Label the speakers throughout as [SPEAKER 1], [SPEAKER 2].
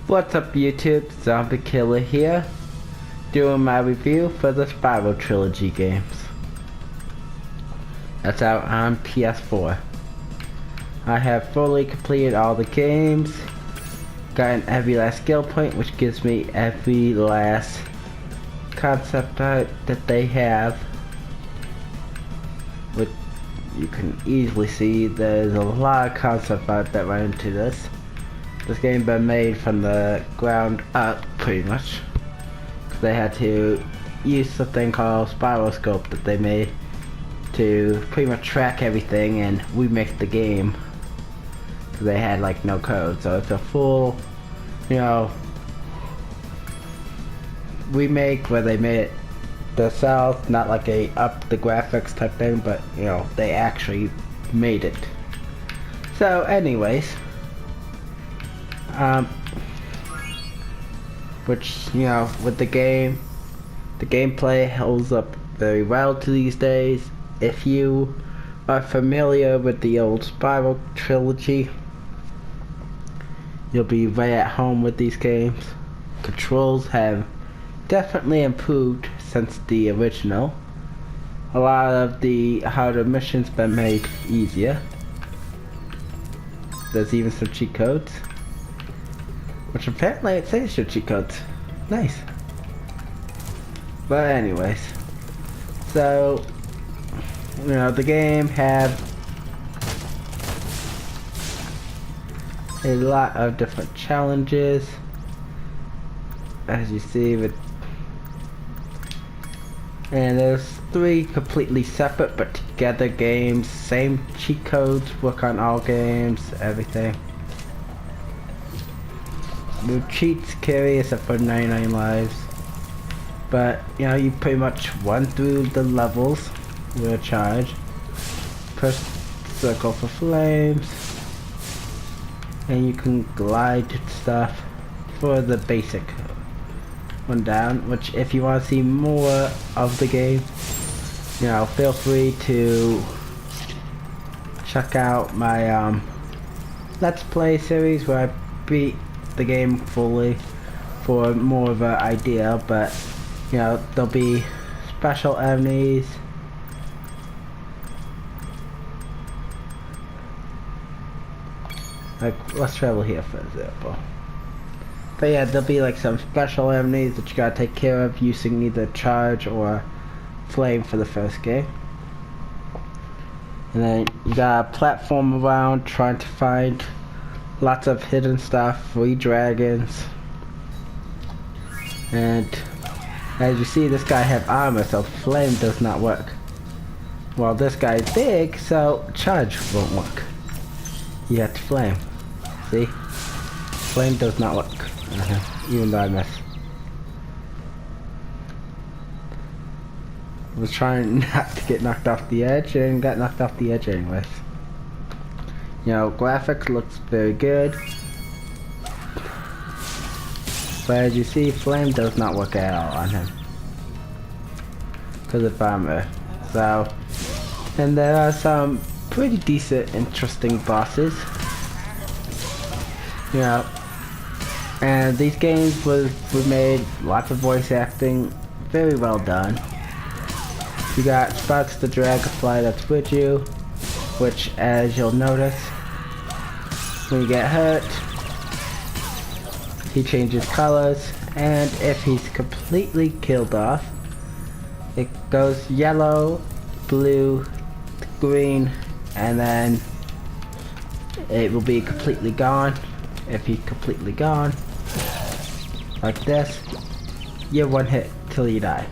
[SPEAKER 1] What's up YouTube, Zombie here, doing my review for the Spyro Trilogy games. That's out on PS4. I have fully completed all the games, gotten every last skill point, which gives me every last concept art that they have. Which you can easily see there's a lot of concept art that went into this. This game been made from the ground up, pretty much. Cause they had to use something called Spyroscope that they made to pretty much track everything and remake the game. Cause they had like no code, so it's a full, remake where they made it themselves, not like a up the graphics type thing, but they actually made it. So, anyways. With the gameplay holds up very well to these days. If you are familiar with the old Spyro Trilogy, you'll be right at home with these games. Controls have definitely improved since the original. A lot of the harder missions been made easier. There's even some cheat codes. Which apparently it says your cheat codes. Nice. But anyways. So, the game had a lot of different challenges. As you see, and there's 3 completely separate but together games. Same cheat codes, work on all games, everything. No cheats carry except for 99 lives. But, you pretty much run through the levels with a charge. Press circle for flames. And you can glide stuff for the basic one down. Which, if you want to see more of the game, feel free to check out my Let's Play series where I beat the game fully for more of an idea, but there'll be special enemies, like let's travel here for example. But yeah, there'll be like some special enemies that you gotta take care of using either charge or flame for the first game. And then you gotta platform around trying to find lots of hidden stuff, 3 dragons. And as you see, this guy have armor, so flame does not work. Well, this guy's big, so charge won't work. You have to flame. See? Flame does not work. Even though I miss. I was trying not to get knocked off the edge and got knocked off the edge anyways. Graphics looks very good. But as you see, flame does not work at all on him. Because of armor. So, and there are some pretty decent, interesting bosses. And these games were made, lots of voice acting, very well done. You got Sparks the Dragonfly that's with you, which, as you'll notice, when you get hurt, he changes colors, and if he's completely killed off, it goes yellow, blue, green, and then it will be completely gone. If he's completely gone, like this, you're one hit till you die.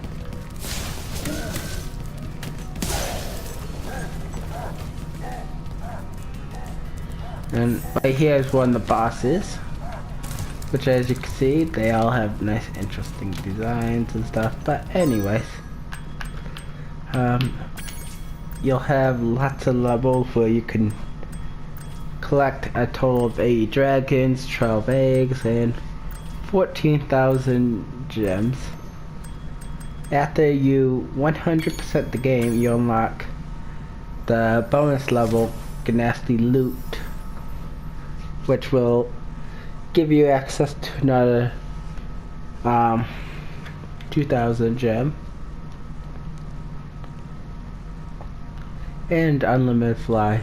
[SPEAKER 1] And right here is one of the bosses, which, as you can see, they all have nice interesting designs and stuff. But anyways, you'll have lots of levels where you can collect a total of 80 dragons, 12 eggs, and 14,000 gems. After you 100% the game, you unlock the bonus level, Nasty Loot, which will give you access to another 2000 gem and unlimited fly.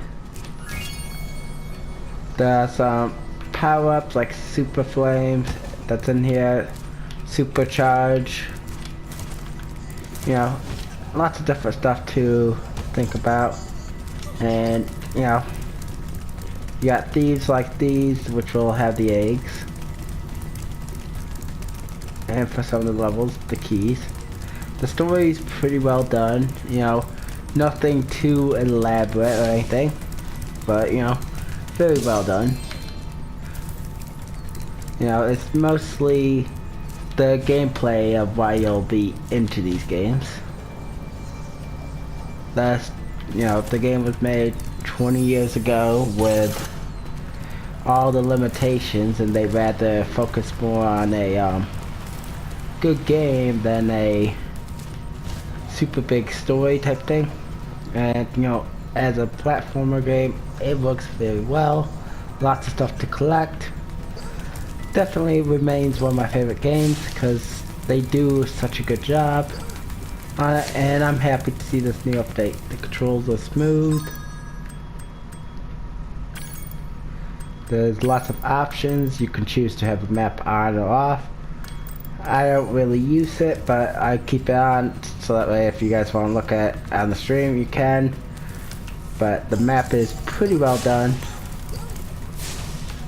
[SPEAKER 1] There's power-ups like super flames that's in here, supercharge, you know, lots of different stuff to think about. And you know, you got thieves like these which will have the eggs, and for some of the levels the keys. The story's pretty well done, you know, nothing too elaborate or anything, but you know, very well done. You know, it's mostly the gameplay of why you'll be into these games. That's, you know, the game was made 20 years ago with all the limitations, and they rather focus more on a good game than a super big story type thing. And you know, as a platformer game, it works very well. Lots of stuff to collect. Definitely remains one of my favorite games because they do such a good job on it, and I'm happy to see this new update. The controls are smooth. There's lots of options. You can choose to have the map on or off. I don't really use it, but I keep it on so that way if you guys want to look at it on the stream, you can. But the map is pretty well done.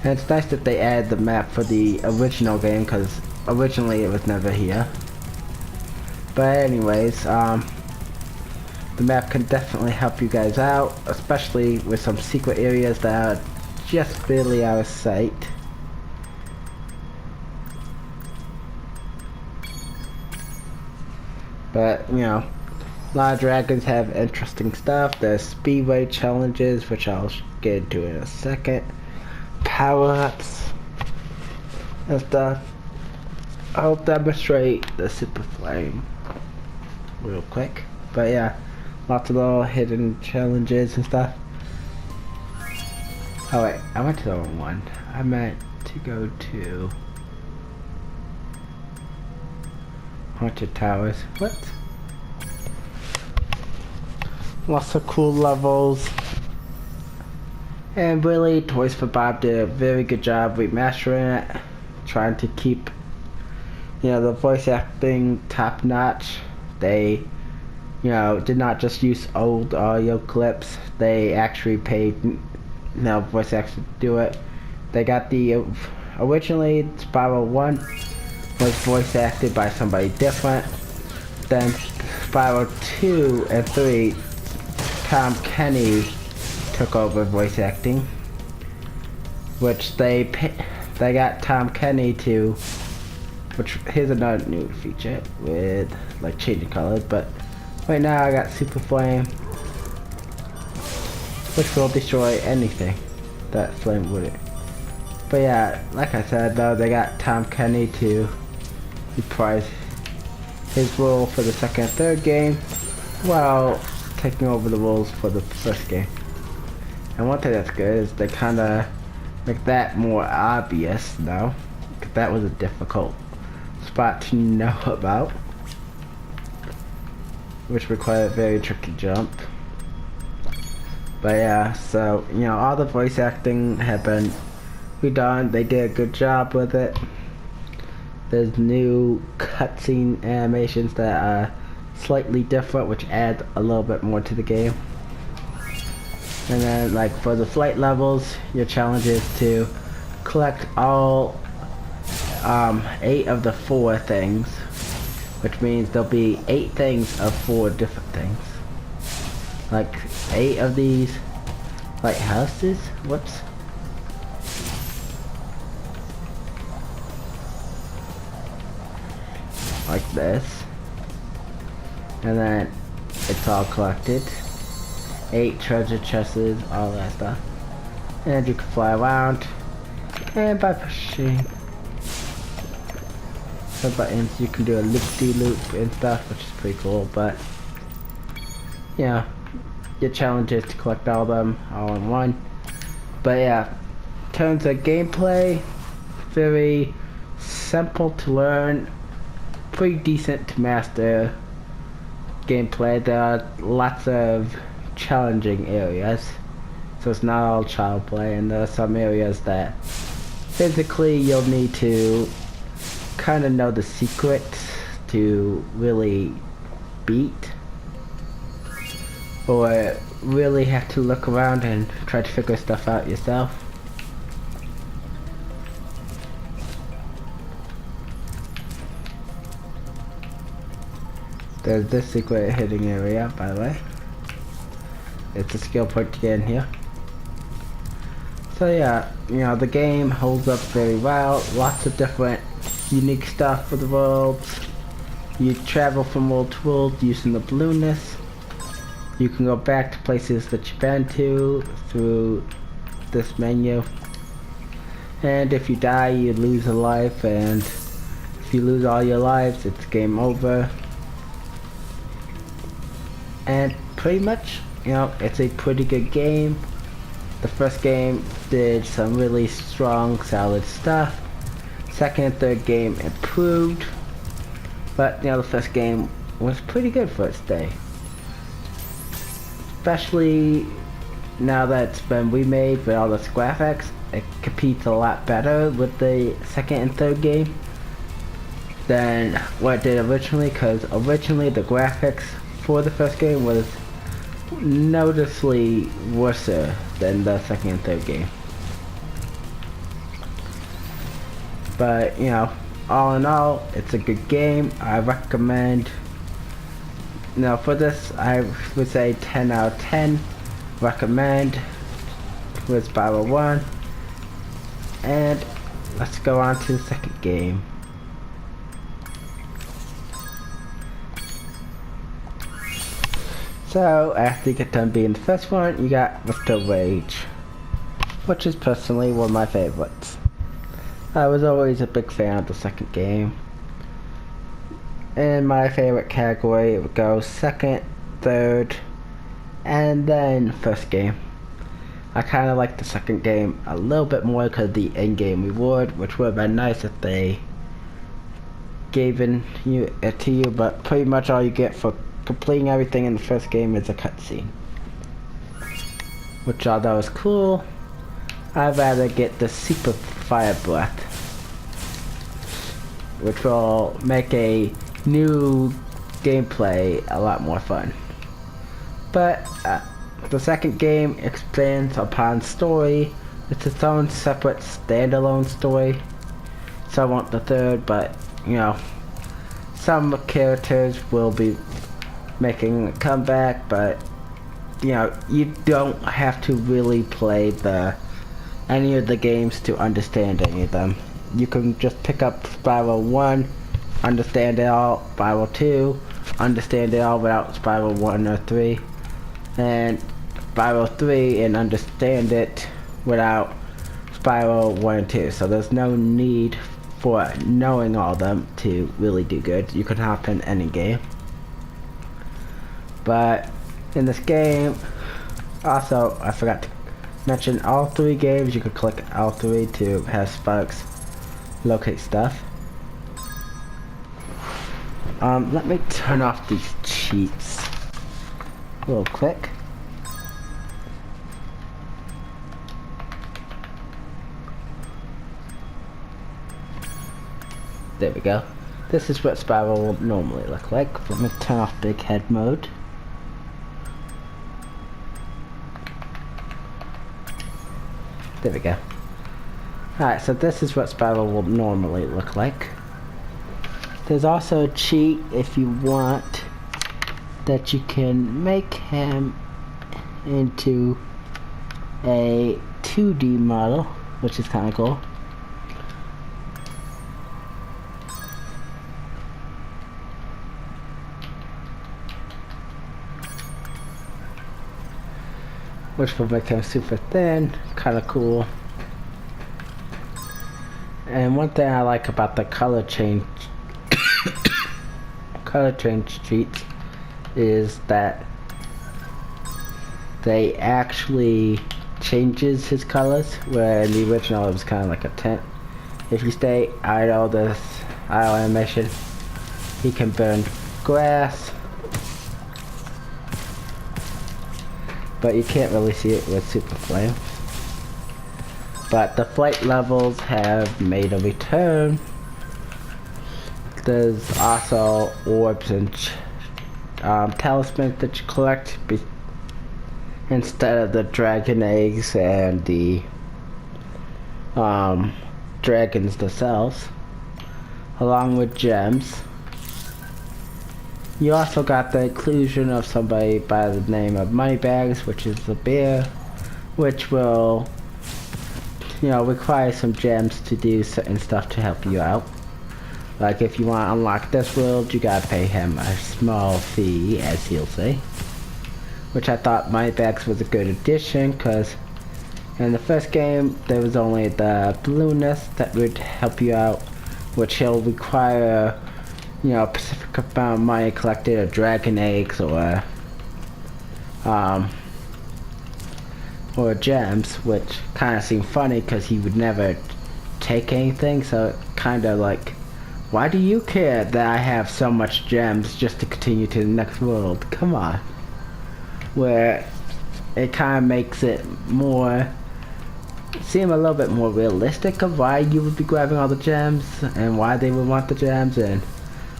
[SPEAKER 1] And it's nice that they added the map for the original game, because originally it was never here. But anyways, the map can definitely help you guys out, especially with some secret areas that are just barely out of sight. But, you know, a lot of dragons have interesting stuff. There's speedway challenges, which I'll get into in a second. Power-ups and stuff. I'll demonstrate the super flame real quick. But yeah, lots of little hidden challenges and stuff. Oh wait, I went to the wrong one. I meant to go to Haunted Towers. What? Lots of cool levels. And really, Toys for Bob did a very good job remastering it. Trying to keep, you know, the voice acting top notch. They, you know, did not just use old audio clips. They actually paid, you know, voice actors to do it. They got the, originally Spyro 1 was voice acted by somebody different. Then Spyro 2 and 3, Tom Kenny took over voice acting, which they got Tom Kenny to, which here's another new feature with like changing colors, but right now I got Super Flame, which will destroy anything that flame wouldn't. But yeah, like I said though, they got Tom Kenny to reprise his role for the second and third game while taking over the roles for the first game. And one thing that's good is they kind of make that more obvious now, because that was a difficult spot to know about, which required a very tricky jump. But yeah, so you know, all the voice acting have been redone. They did a good job with it. There's new cutscene animations that are slightly different, which add a little bit more to the game. And then, like, for the flight levels, your challenge is to collect all 8 of the 4 things, which means there'll be 8 things of 4 different things. Like 8 of these lighthouses. Whoops. Like this. And then it's all collected. 8 treasure chests, all that stuff. And you can fly around. And by pushing the buttons, you can do a loop-de-loop and stuff, which is pretty cool. But yeah, your challenge is to collect all of them all in one. But yeah, in terms of gameplay, very simple to learn, pretty decent to master gameplay. There are lots of challenging areas, so it's not all child play, and there are some areas that physically you'll need to kind of know the secrets to really beat, or really have to look around and try to figure stuff out yourself. There's this secret hidden area, by the way. It's a skill point to get in here. So yeah, you know, the game holds up very well. Lots of different unique stuff for the worlds. You travel from world to world using the balloonness. You can go back to places that you've been to through this menu. And if you die, you lose a life, and if you lose all your lives, it's game over. And pretty much, you know, it's a pretty good game. The first game did some really strong, solid stuff. Second and third game improved. But, you know, the first game was pretty good for its day. Especially now that it's been remade with all this graphics, it competes a lot better with the second and third game than what it did originally, because originally the graphics for the first game was noticeably worse than the second and third game. But, you know, all in all, it's a good game. I recommend, you know, for this, I would say 10 out of 10. Recommend with Spyro 1. And let's go on to the second game. So, after you get done being the first one, you got Mr. Rage, which is personally one of my favorites. I was always a big fan of the second game. In my favorite category, it would go second, third, and then first game. I kind of like the second game a little bit more because of the in-game reward, which would have been nice if they gave it to you, but pretty much all you get for completing everything in the first game is a cutscene. Which, although is cool, I'd rather get the Super Fire Breath, which will make a new gameplay a lot more fun. But the second game expands upon story. It's its own separate standalone story. So won't the third, but you know, some characters will be making a comeback, but you know, you don't have to really play any of the games to understand any of them. You can just pick up Spyro 1, understand it all, Spyro 2, understand it all without Spyro 1 or 3, and Spyro 3 and understand it without Spyro 1 and 2. So there's no need for knowing all of them to really do good. You can hop in any game. But in this game, also, I forgot to mention, all three games, you can click L3 to have Sparks locate stuff. Let me turn off these cheats real quick. There we go. This is what Spyro will normally look like. Let me turn off big head mode. There we go. Alright, so this is what Spyro will normally look like. There's also a cheat, if you want, that you can make him into a 2D model, which is kind of cool. Which will make him super thin, kind of cool. And one thing I like about the color change cheats is that they actually changes his colors, where in the original it was kind of like a tint. If you stay idle, this idle animation, he can burn grass, but you can't really see it with super flame. But the flight levels have made a return. There's also orbs and talismans that you collect instead of the dragon eggs and the dragons themselves, along with gems. You also got the inclusion of somebody by the name of Moneybags, which is the bear, which will, you know, require some gems to do certain stuff to help you out. Like if you want to unlock this world, you gotta pay him a small fee, as he'll say. Which I thought Moneybags was a good addition, because in the first game, there was only the balloonist that would help you out, which he'll require, you know, a specific amount of money collected, or dragon eggs, or gems, which kind of seemed funny because he would never take anything, so it kind of like, why do you care that I have so much gems just to continue to the next world? Come on. Where it kind of makes it more, seem a little bit more realistic of why you would be grabbing all the gems and why they would want the gems. And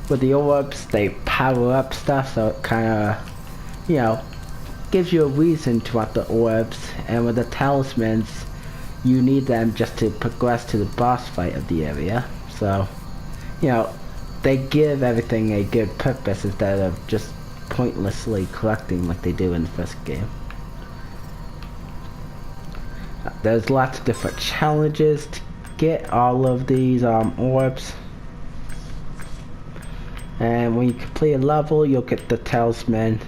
[SPEAKER 1] with the orbs, they power up stuff, so it kind of, you know, gives you a reason to want the orbs. And with the talismans, you need them just to progress to the boss fight of the area. So, you know, they give everything a good purpose instead of just pointlessly collecting like they do in the first game. There's lots of different challenges to get all of these orbs. And when you complete a level, you'll get the talisman,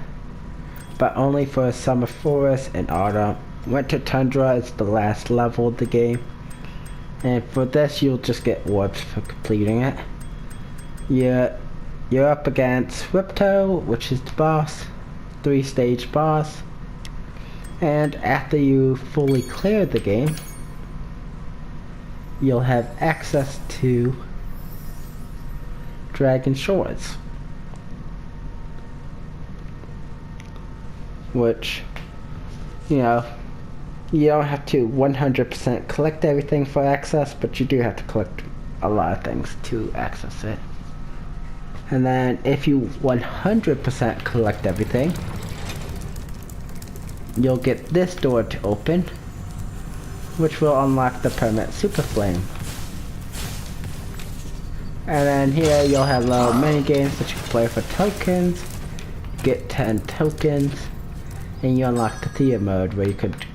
[SPEAKER 1] but only for summer forest and autumn. Winter tundra is the last level of the game, and for this you'll just get orbs for completing it. You're up against Ripto, which is the boss, 3-stage boss, and after you fully clear the game, you'll have access to Dragon Shores, which, you know, you don't have to 100% collect everything for access, but you do have to collect a lot of things to access it. And then if you 100% collect everything, you'll get this door to open, which will unlock the permanent super flame. And then here you'll have little mini games that you can play for tokens. Get 10 tokens, and you unlock the theater mode where you could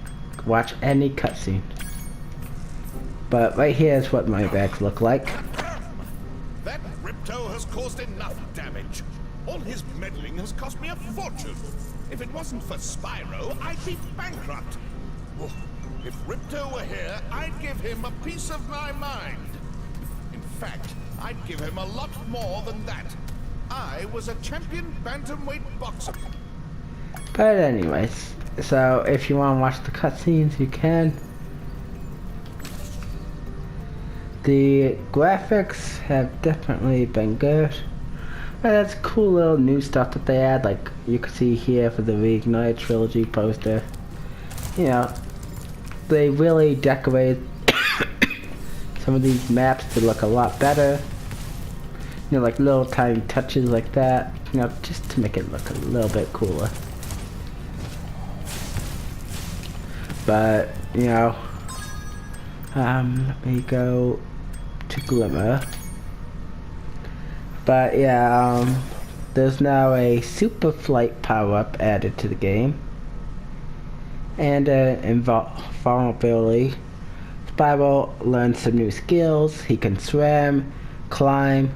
[SPEAKER 1] watch any cutscene. But right here is what my bags look like.
[SPEAKER 2] That Ripto has caused enough damage. All his meddling has cost me a fortune. If it wasn't for Spyro, I'd be bankrupt. Oh, if Ripto were here, I'd give him a piece of my mind. In fact, I'd give him a lot more than that. I was a champion bantamweight boxer.
[SPEAKER 1] But anyways, so if you want to watch the cutscenes, you can. The graphics have definitely been good. But that's cool little new stuff that they add, like you can see here for the Reignited Trilogy poster. You know, they really decorate some of these maps to look a lot better. You know, like little tiny touches like that, you know, just to make it look a little bit cooler. But, you know, let me go to Glimmer. But yeah, there's now a super flight power-up added to the game. And invulnerability. Spyro learns some new skills. He can swim, climb,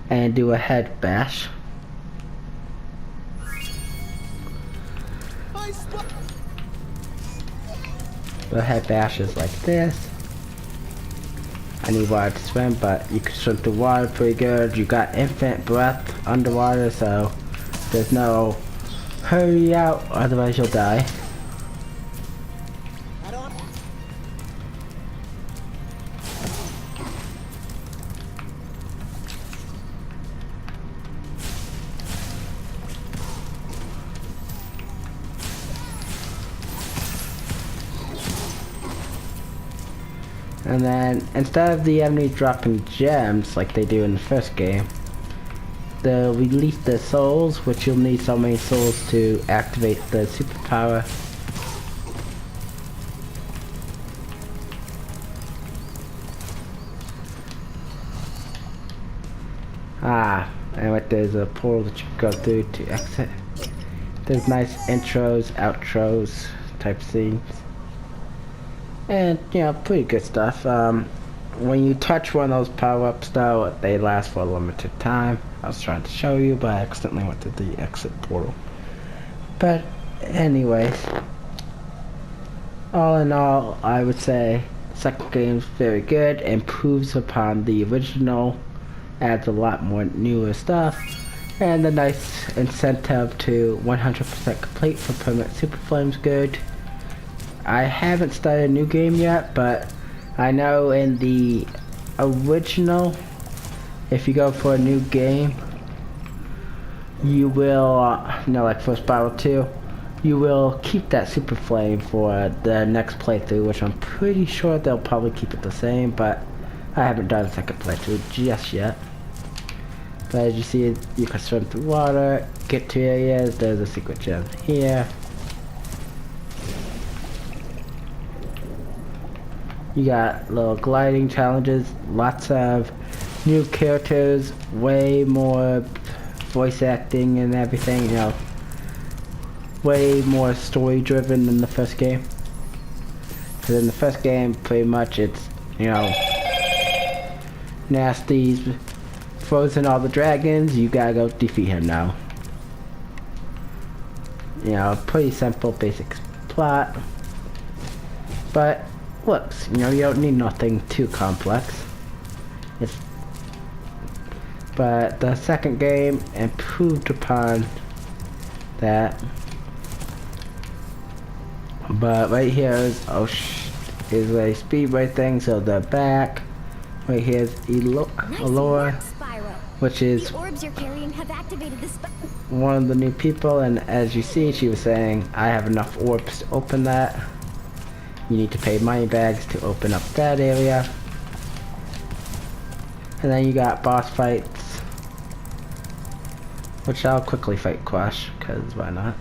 [SPEAKER 1] and do a head bash. The head bash is like this. I need water to swim, but you can swim through water pretty good. You got infinite breath underwater, so there's no hurry out, otherwise you'll die. And then instead of the enemies dropping gems like they do in the first game, they'll release the souls, which you'll need so many souls to activate the superpower. And right there's a portal that you can go through to exit. There's nice intros, outros type scenes. And, you know, pretty good stuff. When you touch one of those power-ups though, they last for a limited time. I was trying to show you, but I accidentally went to the exit portal. But, anyways. All in all, I would say second game's very good, improves upon the original, adds a lot more newer stuff, and the nice incentive to 100% complete for permanent super flame's good. I haven't started a new game yet, but I know in the original, if you go for a new game, you will, you know, like for Spyro 2, you will keep that super flame for the next playthrough, which I'm pretty sure they'll probably keep it the same, but I haven't done a second playthrough just yet. But as you see, you can swim through water, get to areas, there's a secret gem here. You got little gliding challenges, lots of new characters, way more voice acting and everything, you know. Way more story driven than the first game. Because in the first game, pretty much it's, you know, Nasty's frozen all the dragons, you gotta go defeat him now. You know, pretty simple, basic plot. But, looks, you know, you don't need nothing too complex. But the second game improved upon that. But right here is, is a speedway thing, so the back. Right here is Allure, which is one of the new people, and as you see, she was saying, I have enough orbs to open that. You need to pay money bags to open up that area. And then you got boss fights, which I'll quickly fight Crush, because why not?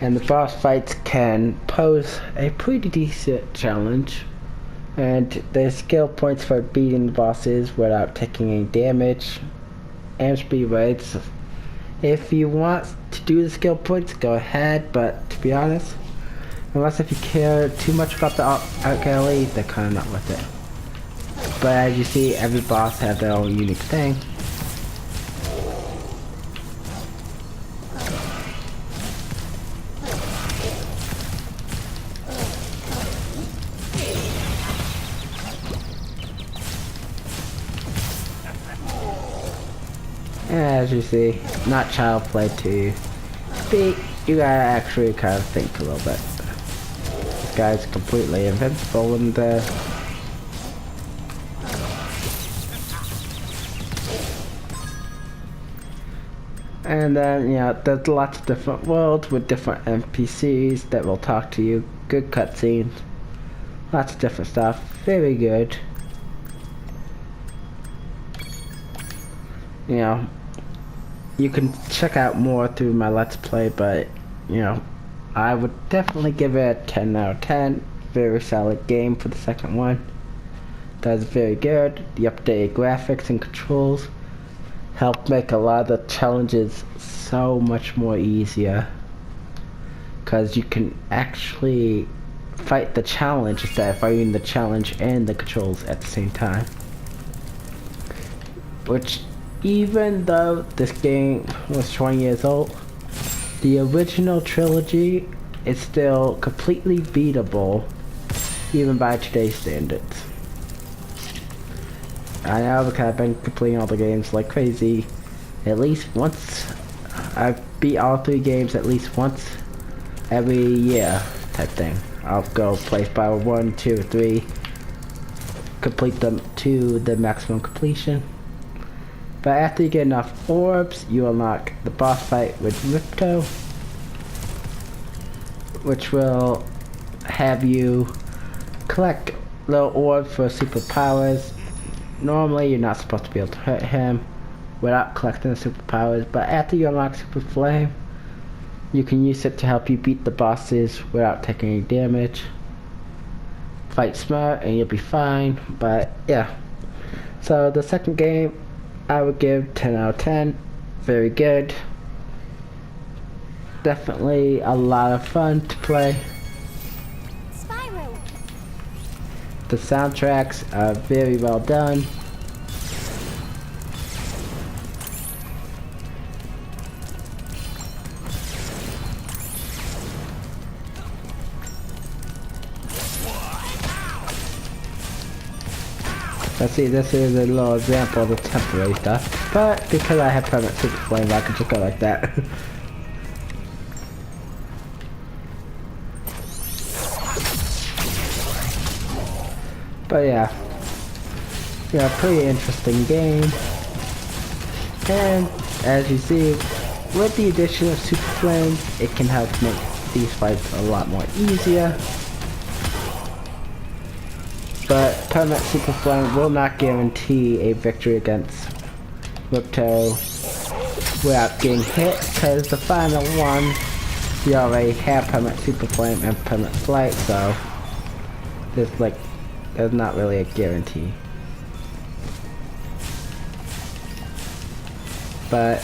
[SPEAKER 1] And the boss fights can pose a pretty decent challenge. And there's skill points for beating the bosses without taking any damage. And speed rates. If you want to do the skill points, go ahead, but to be honest, unless if you care too much about the art gallery, they're kind of not worth it. But as you see, every boss has their own unique thing. As you see, not child play to beat, you gotta actually kind of think a little bit. This guy's completely invincible and then, you know, there's lots of different worlds with different NPCs that will talk to you. Good cutscenes. Lots of different stuff. Very good. You know, you can check out more through my Let's Play, but, you know, I would definitely give it a 10 out of 10. Very solid game for the second one. That's very good. The updated graphics and controls help make a lot of the challenges so much more easier. Because you can actually fight the challenge instead of fighting the challenge and the controls at the same time. Which, even though this game was 20 years old, the original trilogy is still completely beatable, even by today's standards. I know because I've been completing all the games like crazy. At least once, I beat all 3 games at least once every year type thing. I'll go play Spyro 1, 2, 3, complete them to the maximum completion. But after you get enough orbs, you unlock the boss fight with Ripto, which will have you collect little orbs for superpowers. Normally, you're not supposed to be able to hurt him without collecting the superpowers, but after you unlock Super Flame, you can use it to help you beat the bosses without taking any damage. Fight smart and you'll be fine, but yeah. So the second game, I would give 10 out of 10. Very good. Definitely a lot of fun to play.
[SPEAKER 3] Spyro.
[SPEAKER 1] The soundtracks are very well done. Let's see, this is a little example of the temporary stuff, but because I have permanent super flame, I can just go like that. But yeah, pretty interesting game. And as you see, with the addition of super flames, it can help make these fights a lot more easier. But permanent super flame will not guarantee a victory against Ripto without getting hit, because the final one, you already have permanent super flame and permanent flight, so there's not really a guarantee. But,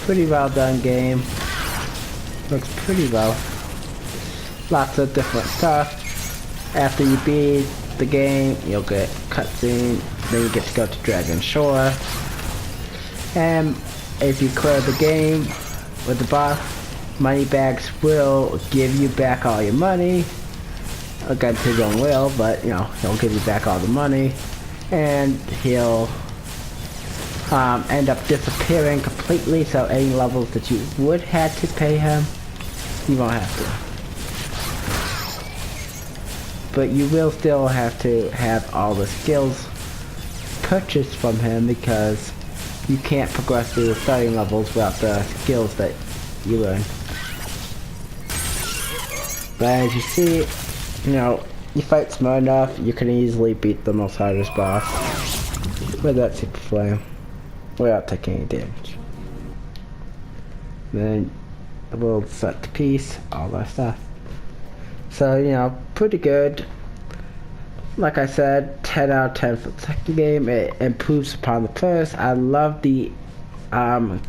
[SPEAKER 1] pretty well done game. Looks pretty well. Lots of different stuff. After you beat the game, you'll get cutscene, then you get to go to Dragon Shore. And if you clear the game with the boss, money bags will give you back all your money. Against his own will, but he'll give you back all the money. And he'll end up disappearing completely, so any levels that you would have to pay him, you won't have to. But you will still have to have all the skills purchased from him, because you can't progress through the starting levels without the skills that you learn. But as you see, you fight smart enough, you can easily beat the most hardest boss with that super flame without taking any damage. Then the world's set to peace, all that stuff. So, pretty good. Like I said, 10 out of 10 for the second game. It improves upon the first. I love the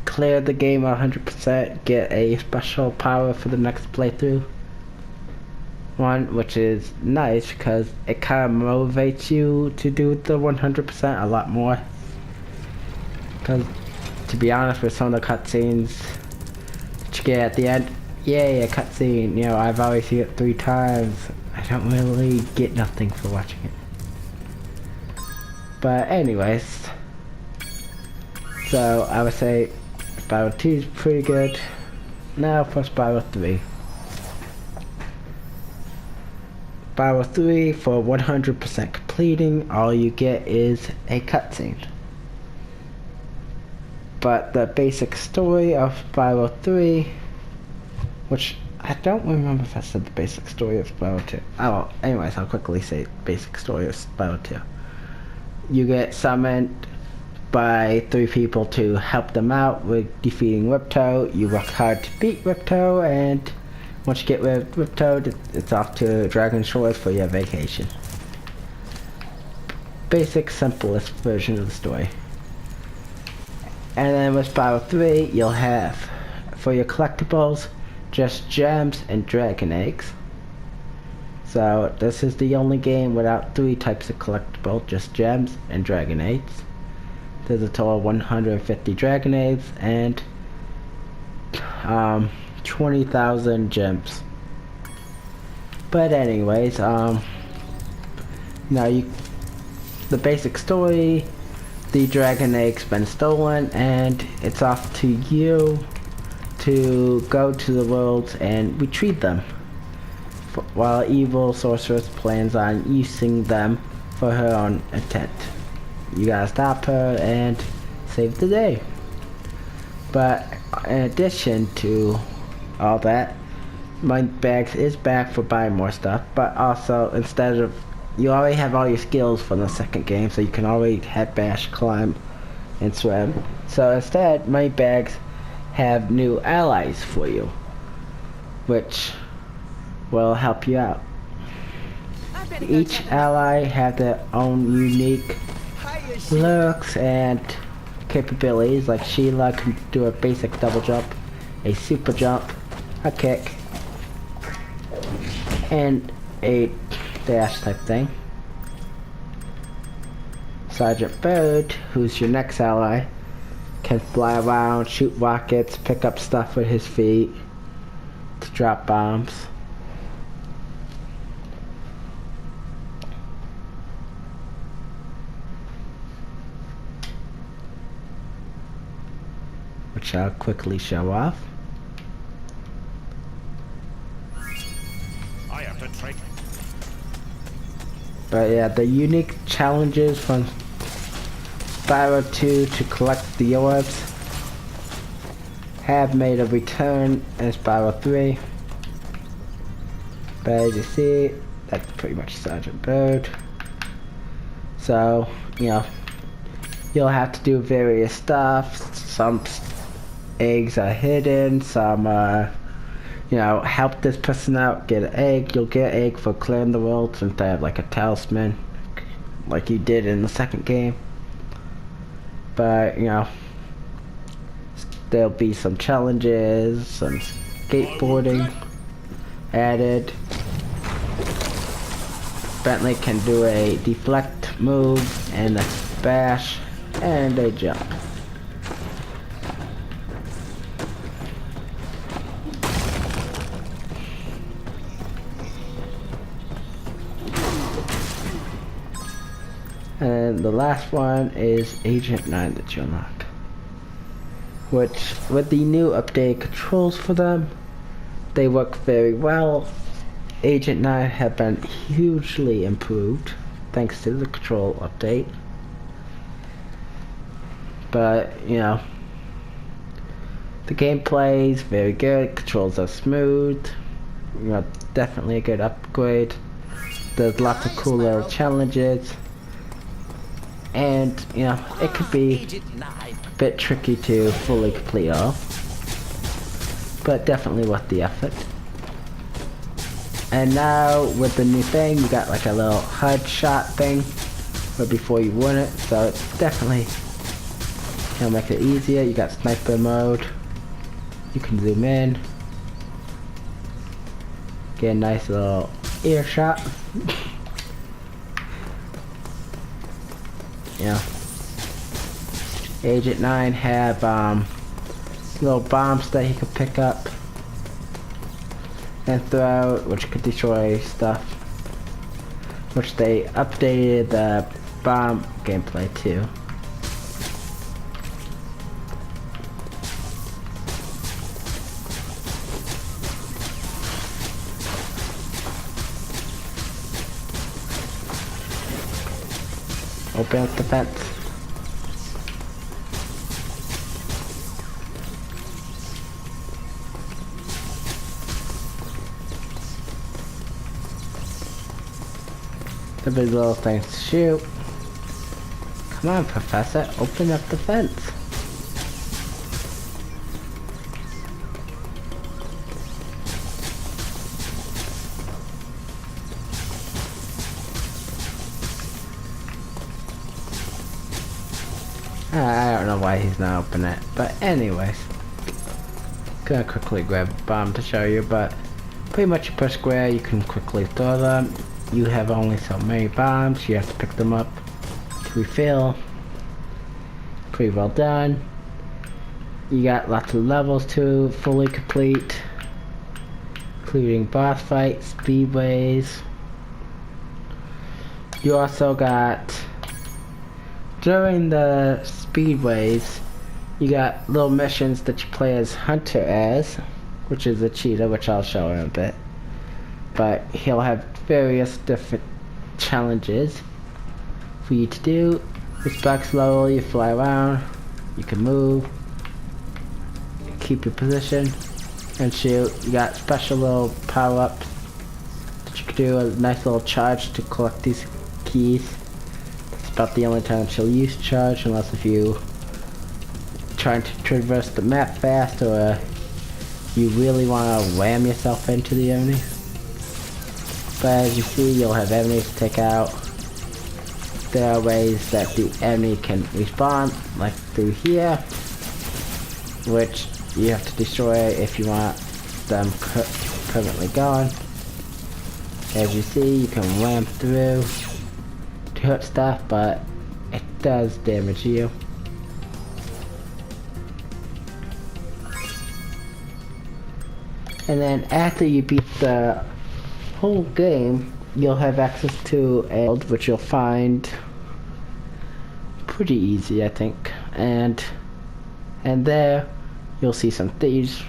[SPEAKER 1] clear the game 100%, get a special power for the next playthrough one, which is nice because it kind of motivates you to do the 100% a lot more. Because, to be honest, with some of the cutscenes that you get at the end, yay, a cutscene, I've already seen it 3 times. I don't really get nothing for watching it. But anyways, so I would say Spyro 2 is pretty good. Now for Spyro 3. Spyro 3, for 100% completing, all you get is a cutscene. But the basic story of Spyro 3, which I don't remember if I said the basic story of Spyro 2. Oh, anyways, I'll quickly say basic story of Spyro 2. You get summoned by 3 people to help them out with defeating Ripto. You work hard to beat Ripto, and once you get rid of Ripto, it's off to Dragon Shores for your vacation. Basic, simplest version of the story. And then with Spyro 3, you'll have, for your collectibles, just gems and dragon eggs. So this is the only game without 3 types of collectible, just gems and dragon eggs. There's a total of 150 dragon eggs and 20,000 gems. But anyways, the basic story, the dragon egg's been stolen and it's off to you to go to the world and retrieve them, while evil sorceress plans on using them for her own intent. You gotta stop her and save the day. But in addition to all that, My bags is back for buying more stuff, but also instead of you already have all your skills from the second game, so you can already head bash, climb, and swim. So instead, my bags have new allies for you, which will help you out. Each ally have their own unique looks and capabilities. Like Sheila can do a basic double jump, a super jump, a kick, and a dash type thing. Sergeant Bird, who's your next ally, can fly around, shoot rockets, pick up stuff with his feet to drop bombs. Which I'll quickly show off.
[SPEAKER 2] I have to trade.
[SPEAKER 1] But yeah, the unique challenges from Spyro 2 to collect the orbs have made a return in Spyro 3. But as you see, that's pretty much Sergeant Bird. So, you know, you'll have to do various stuff. Some eggs are hidden, some you know, help this person out, get an egg. You'll get an egg for clearing the world since they have like a talisman, like you did in the second game. But, you know, there'll be some challenges, some skateboarding added. Bentley can do a deflect move and a bash and a jump. And the last one is Agent 9 that you unlock. Which, with the new updated controls for them, they work very well. Agent 9 have been hugely improved thanks to the control update. But, you know, the gameplay is very good, controls are smooth, you know, definitely a good upgrade. There's lots of cool little challenges. And, you know, it could be a bit tricky to fully complete all, but definitely worth the effort. And now, with the new thing, you got like a little HUD shot thing, but before you win it, so it's definitely, you know, make it easier. You got sniper mode, you can zoom in, get a nice little ear shot. Yeah. Agent 9 have little bombs that he could pick up and throw, which could destroy stuff. Which they updated the bomb gameplay too. Open up the fence. The big little things to shoot. Come on, Professor, open up the fence. I don't know why he's not opening it, but anyways. Gonna quickly grab a bomb to show you, but pretty much you push square, you can quickly throw them. You have only so many bombs, you have to pick them up to refill. Pretty well done. You got lots of levels to fully complete, including boss fights, speedways. You also got, during the speedways, you got little missions that you play as Hunter as, which is a cheetah, which I'll show in a bit. But he'll have various different challenges for you to do. It's back slowly, you fly around, you can move, keep your position. and shoot. You got special little power-ups that you can do, a nice little charge to collect these keys. That's about the only time she'll use charge, unless if you trying to traverse the map fast, or you really want to ram yourself into the enemy. But as you see, you'll have enemies to take out. There are ways that the enemy can respawn, like through here, which you have to destroy if you want them permanently gone. As you see, you can ram through to hurt stuff, but it does damage you. And then after you beat the whole game, you'll have access to a world which you'll find pretty easy, I think. And there you'll see some thieves.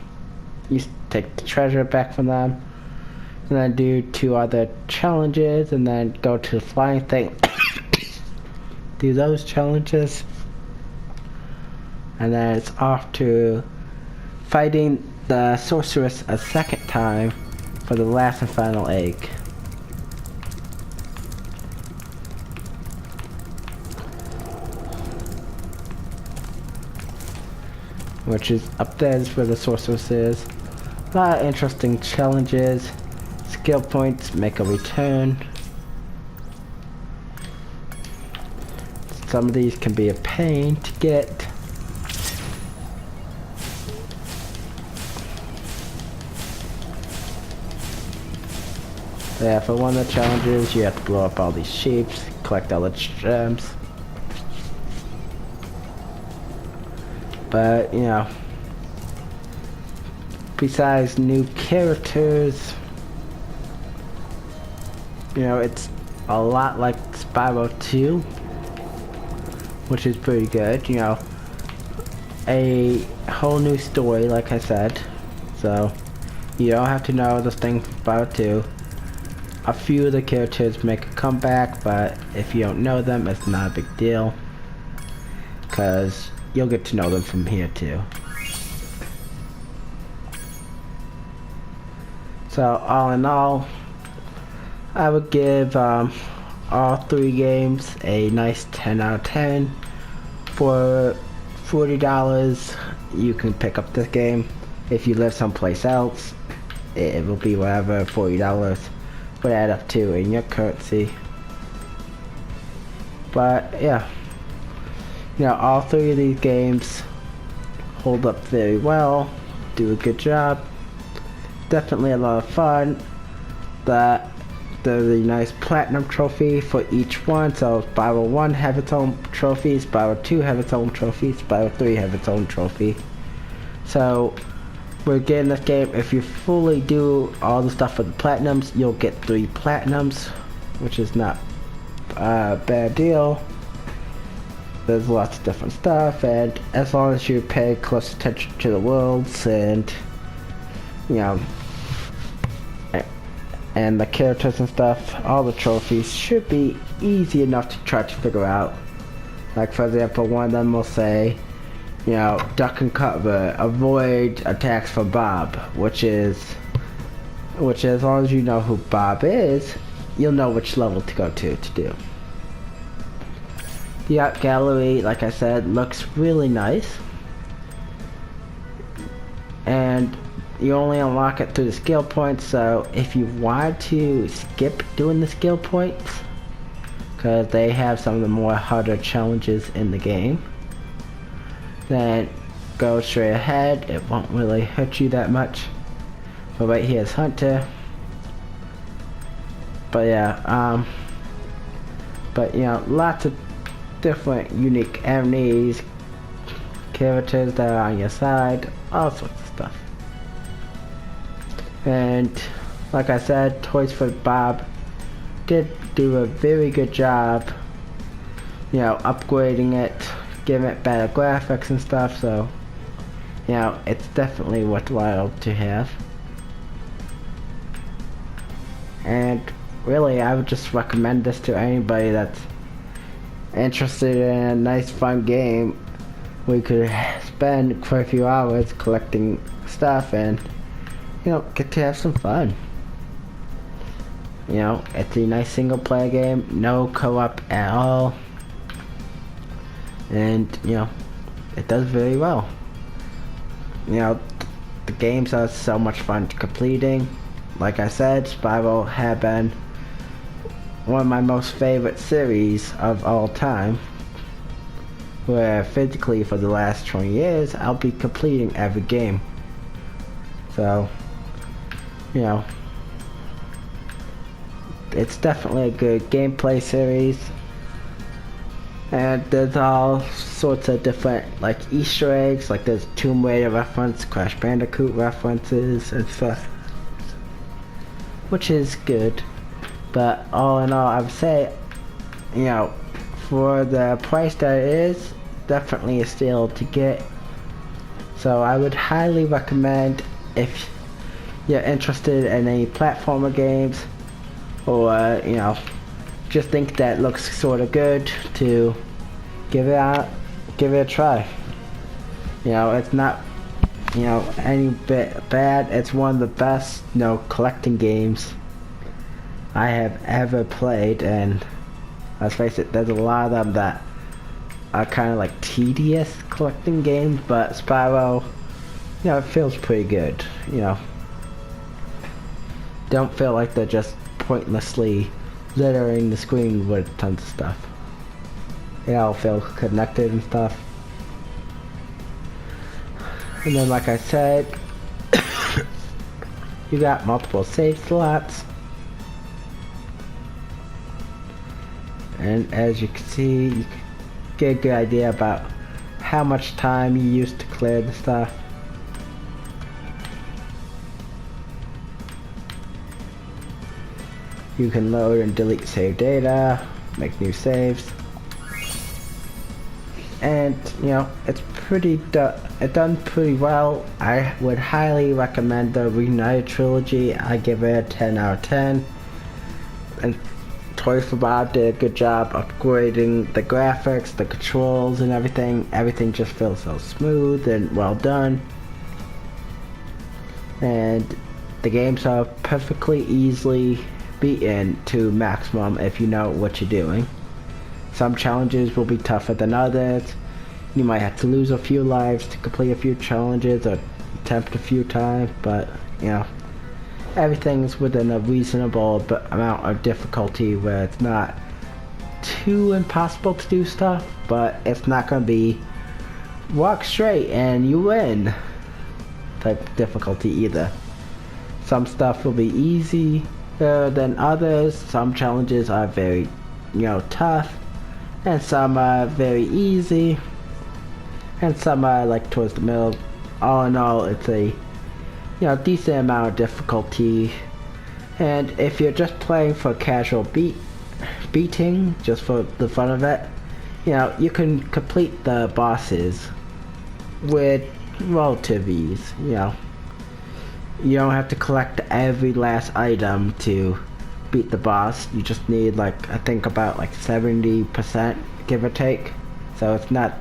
[SPEAKER 1] You take the treasure back from them, and then do 2 other challenges, and then go to the flying thing. Do those challenges, and then it's off to fighting the sorceress a second time for the last and final egg. Which is up there is where the sorceress is. A lot of interesting challenges. Skill points make a return. Some of these can be a pain to get. Yeah, for one of the challenges, you have to blow up all these sheeps, collect all the gems. But, you know, besides new characters, you know, it's a lot like Spyro 2, which is pretty good, you know. A whole new story, like I said, so you don't have to know the thing from Spyro 2. A few of the characters make a comeback, but if you don't know them, it's not a big deal, because you'll get to know them from here too. So all in all, I would give all 3 games a nice 10 out of 10. For $40, you can pick up this game. If you live someplace else, it will be whatever $40 would add up to in your currency. But yeah, you know, all 3 of these games hold up very well, do a good job. Definitely a lot of fun. There's a nice platinum trophy for each one. So Spyro 1 have its own trophy, Spyro 2 have its own trophy, Spyro 3 have its own trophy. So we're getting this game, if you fully do all the stuff for the platinums, you'll get 3 platinums, which is not a bad deal. There's lots of different stuff, and as long as you pay close attention to the worlds and, you know, and the characters and stuff, all the trophies should be easy enough to try to figure out. Like, for example, one of them will say, you know, duck and cover, avoid attacks from Bob, which is as long as you know who Bob is, you'll know which level to go to do. The art gallery, like I said, looks really nice, and you only unlock it through the skill points. So if you want to skip doing the skill points, because they have some of the more harder challenges in the game, then go straight ahead. It won't really hurt you that much. But right here is Hunter. But yeah, but you know, lots of different unique enemies, characters that are on your side, all sorts of stuff. And like I said, Toys for Bob did do a very good job, you know, upgrading it, giving it better graphics and stuff, so, you know, it's definitely worthwhile to have. And really, I would just recommend this to anybody that's interested in a nice fun game. We could spend quite a few hours collecting stuff and, get to have some fun. It's a nice single player game, no co-op at all. And, it does very well. The games are so much fun completing. Like I said, Spyro had been one of my most favorite series of all time. Where physically for the last 20 years, I'll be completing every game. So, it's definitely a good gameplay series. And there's all sorts of different, like, Easter eggs, like there's Tomb Raider reference, Crash Bandicoot references, and stuff. Which is good. But all in all, I would say, for the price that it is, definitely a steal to get. So I would highly recommend, if you're interested in any platformer games, or just think that looks sort of good, to give it a try. It's not any bit bad. It's one of the best collecting games I have ever played, and let's face it, there's a lot of them that are kind of like tedious collecting games, but Spyro, it feels pretty good. Don't feel like they're just pointlessly littering the screen with tons of stuff. It all feels connected and stuff. And then, like I said, you got multiple save slots. And as you can see, you get a good idea about how much time you use to clear the stuff. You can load and delete save data, make new saves. And, it's done pretty well. I would highly recommend the Reignited Trilogy. I give it a 10 out of 10. And Toys for Bob did a good job upgrading the graphics, the controls, and everything. Everything just feels so smooth and well done. And the games are perfectly easily beaten to maximum if you know what you're doing. Some challenges will be tougher than others. You might have to lose a few lives to complete a few challenges or attempt a few times, but everything's within a reasonable amount of difficulty where it's not too impossible to do stuff, but it's not going to be walk straight and you win type of difficulty either. Some stuff will be easier than others. Some challenges are very tough, and some are very easy, and some are like towards the middle. All in all, it's a decent amount of difficulty. And if you're just playing for casual beating, just for the fun of it, you can complete the bosses with relative ease. You don't have to collect every last item to beat the boss. You just need I think about 70%, give or take. So it's not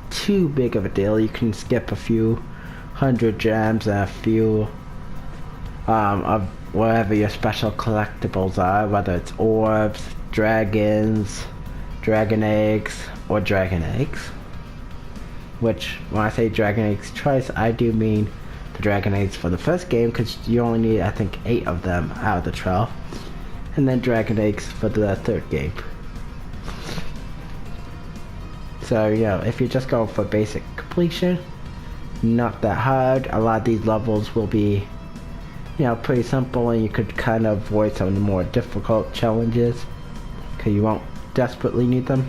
[SPEAKER 1] too big of a deal. You can skip a few hundred gems and a few of whatever your special collectibles are, whether it's orbs, dragons, dragon eggs, or dragon eggs. Which, when I say dragon eggs twice, I do mean the dragon eggs for the first game, because you only need, I think, 8 of them out of the 12. And then dragon eggs for the third game. So, if you're just going for basic completion, not that hard. A lot of these levels will be, pretty simple, and you could kind of avoid some of the more difficult challenges, because you won't desperately need them.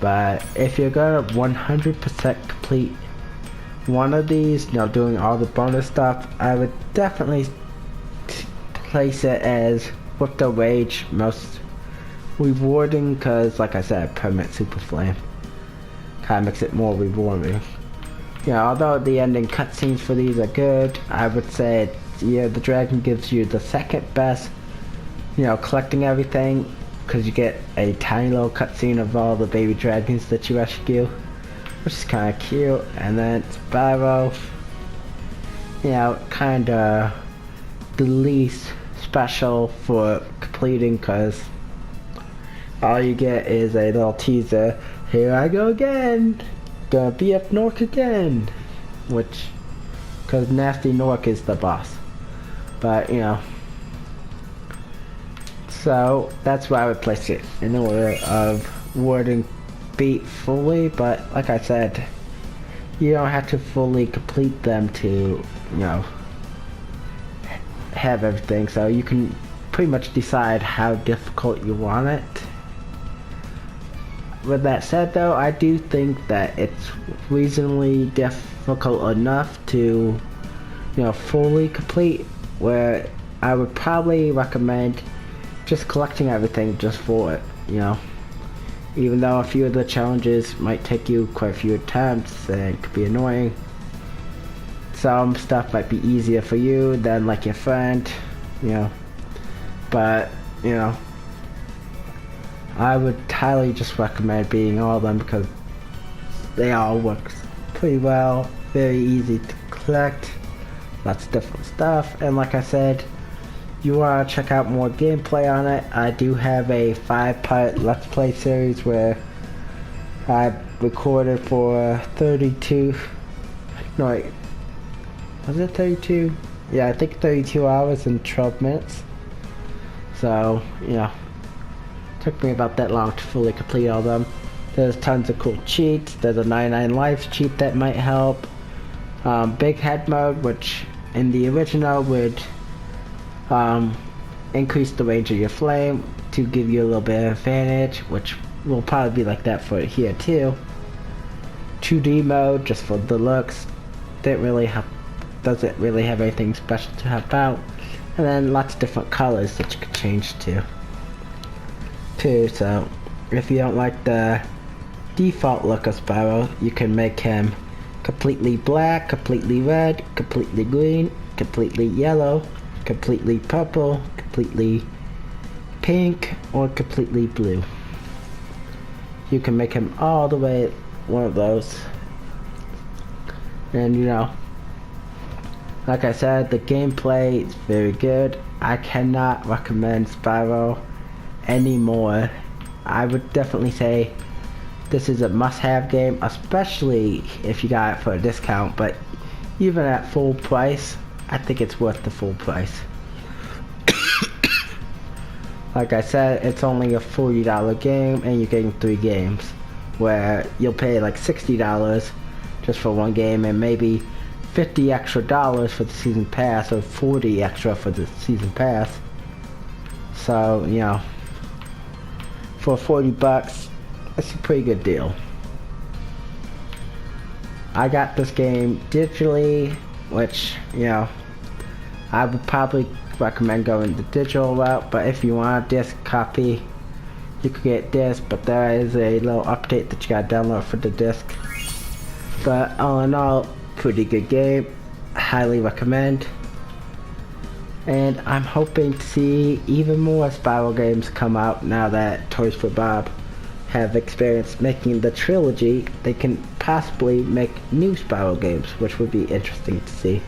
[SPEAKER 1] But if you're gonna 100% complete one of these, doing all the bonus stuff, I would definitely place it as with the Rage most rewarding, because like I said, Permanent Super Flame kind of makes it more rewarding. Although the ending cutscenes for these are good, I would say the dragon gives you the second best, collecting everything, because you get a tiny little cutscene of all the baby dragons that you rescue. which is kind of cute. And then Spyro, you know, kind of the least special for completing, because all you get is a little teaser. Here I go again, gonna be up Nork again, which, because Nasty Nork is the boss. But you know, so that's where I would place it in order of wording beat fully. But like I said, you don't have to fully complete them to, you know, have everything. So you can pretty much decide how difficult you want it. With that said though, I do think that it's reasonably difficult enough to, you know, fully complete, where I would probably recommend just collecting everything just for it, you know. Even though a few of the challenges might take you quite a few attempts and it could be annoying, some stuff might be easier for you than like your friend, you know. But, you know, I would highly just recommend beating all of them, because they all work pretty well, very easy to collect, lots of different stuff. And like I said, you want to check out more gameplay on it, I do have a 5-part Let's Play series where I recorded for 32, no wait, was it 32? Yeah, I think 32 hours and 12 minutes. So, you know, took me about that long to fully complete all of them. There's tons of cool cheats. There's a 99 lives cheat that might help. Big head mode, which in the original would increase the range of your flame to give you a little bit of advantage, which will probably be like that for here too. 2D mode, just for the looks, doesn't really have anything special to help out. And then lots of different colors that you can change to. So if you don't like the default look of Spyro, you can make him completely black, completely red, completely green, completely yellow, completely purple, completely pink, or completely blue. You can make him all the way one of those. And you know, like I said, the gameplay is very good. I cannot recommend Spyro anymore. I would definitely say this is a must-have game, especially if you got it for a discount. But even at full price, I think it's worth the full price. Like I said, it's only a $40 game and you're getting 3 games, where you'll pay like $60 just for one game and maybe $50 extra for the season pass, or $40 extra for the season pass. So, you know, for $40, it's a pretty good deal. I got this game digitally, which, you know, I would probably recommend going the digital route, but if you want a disc copy, you could get disc, but there is a little update that you gotta download for the disc. But all in all, pretty good game, highly recommend. And I'm hoping to see even more Spyro games come out now that Toys for Bob have experience making the trilogy. They can possibly make new Spyro games, which would be interesting to see.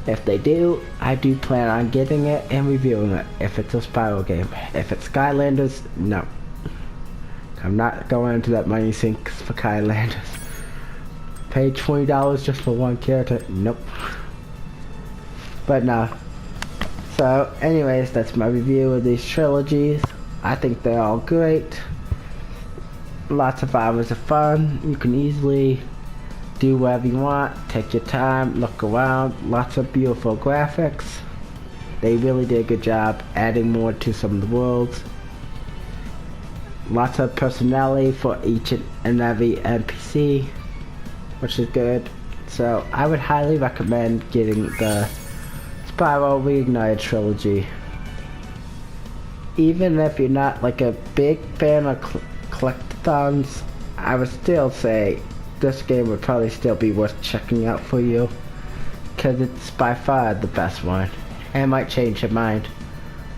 [SPEAKER 1] If they do, I do plan on getting it and reviewing it if it's a Spyro game. If it's Skylanders, no. I'm not going into that money sink for Skylanders. Pay $20 just for one character? Nope. But no. So anyways, that's my review of these trilogies. I think they're all great. Lots of hours of fun. You can easily do whatever you want. Take your time, look around. Lots of beautiful graphics. They really did a good job adding more to some of the worlds. Lots of personality for each and every NPC, which is good. So I would highly recommend getting the Spyro Reignited Trilogy. Even if you're not like a big fan of collectathons, I would still say this game would probably still be worth checking out for you, because it's by far the best one, and might change your mind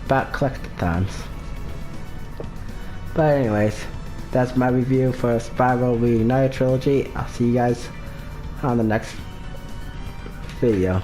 [SPEAKER 1] about collectathons. But anyways, that's my review for Spyro Reignited Trilogy. I'll see you guys on the next video.